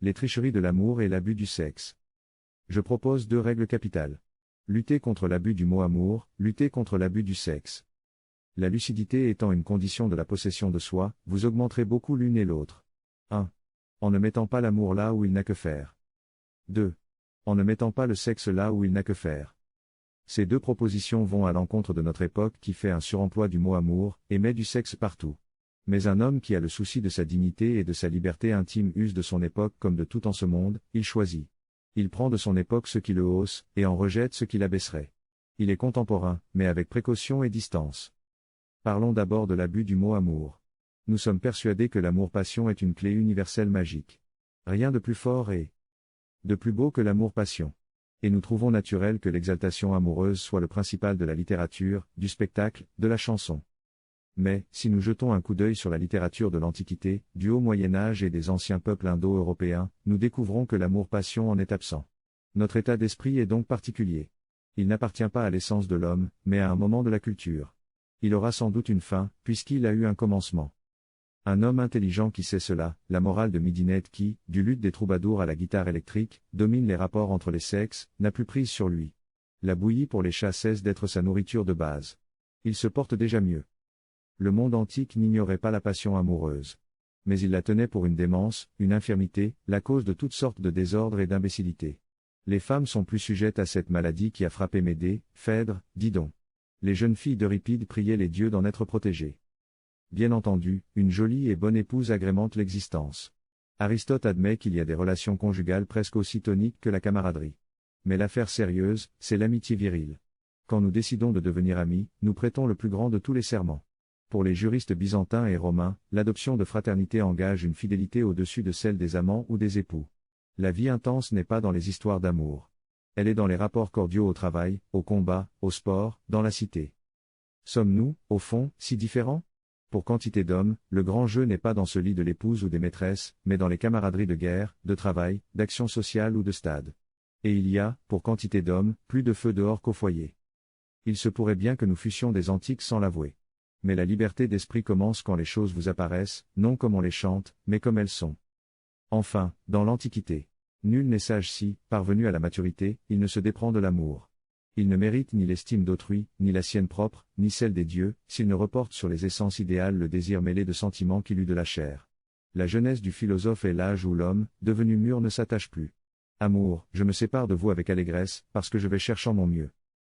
Les tricheries de l'amour et l'abus du sexe. Je propose 2 règles capitales. Lutter contre l'abus du mot amour, lutter contre l'abus du sexe. La lucidité étant une condition de la possession de soi, vous augmenterez beaucoup l'une et l'autre. 1. En ne mettant pas l'amour là où il n'a que faire. 2. En ne mettant pas le sexe là où il n'a que faire. Ces 2 propositions vont à l'encontre de notre époque qui fait un suremploi du mot amour, et met du sexe partout. Mais un homme qui a le souci de sa dignité et de sa liberté intime use de son époque comme de tout en ce monde, il choisit. Il prend de son époque ce qui le hausse, et en rejette ce qui l'abaisserait. Il est contemporain, mais avec précaution et distance. Parlons d'abord de l'abus du mot amour. Nous sommes persuadés que l'amour-passion est une clé universelle magique. Rien de plus fort et de plus beau que l'amour-passion. Et nous trouvons naturel que l'exaltation amoureuse soit le principal de la littérature, du spectacle, de la chanson. Mais, si nous jetons un coup d'œil sur la littérature de l'Antiquité, du Haut Moyen-Âge et des anciens peuples indo-européens, nous découvrons que l'amour-passion en est absent. Notre état d'esprit est donc particulier. Il n'appartient pas à l'essence de l'homme, mais à un moment de la culture. Il aura sans doute une fin, puisqu'il a eu un commencement. Un homme intelligent qui sait cela, la morale de Midinette qui, du luth des troubadours à la guitare électrique, domine les rapports entre les sexes, n'a plus prise sur lui. La bouillie pour les chats cesse d'être sa nourriture de base. Il se porte déjà mieux. Le monde antique n'ignorait pas la passion amoureuse. Mais il la tenait pour une démence, une infirmité, la cause de toutes sortes de désordres et d'imbécilité. Les femmes sont plus sujettes à cette maladie qui a frappé Médée, Phèdre, Didon. Les jeunes filles d'Euripide priaient les dieux d'en être protégées. Bien entendu, une jolie et bonne épouse agrémente l'existence. Aristote admet qu'il y a des relations conjugales presque aussi toniques que la camaraderie. Mais l'affaire sérieuse, c'est l'amitié virile. Quand nous décidons de devenir amis, nous prêtons le plus grand de tous les serments. Pour les juristes byzantins et romains, l'adoption de fraternité engage une fidélité au-dessus de celle des amants ou des époux. La vie intense n'est pas dans les histoires d'amour. Elle est dans les rapports cordiaux au travail, au combat, au sport, dans la cité. Sommes-nous, au fond, si différents ? Pour quantité d'hommes, le grand jeu n'est pas dans ce lit de l'épouse ou des maîtresses, mais dans les camaraderies de guerre, de travail, d'action sociale ou de stade. Et il y a, pour quantité d'hommes, plus de feu dehors qu'au foyer. Il se pourrait bien que nous fussions des antiques sans l'avouer. Mais la liberté d'esprit commence quand les choses vous apparaissent, non comme on les chante, mais comme elles sont. Enfin, dans l'Antiquité, nul n'est sage si, parvenu à la maturité, il ne se déprend de l'amour. Il ne mérite ni l'estime d'autrui, ni la sienne propre, ni celle des dieux, s'il ne reporte sur les essences idéales le désir mêlé de sentiments qu'il eut de la chair. La jeunesse du philosophe est l'âge où l'homme, devenu mûr ne s'attache plus. Amour, je me sépare de vous avec allégresse, parce que je vais cherchant mon mieux.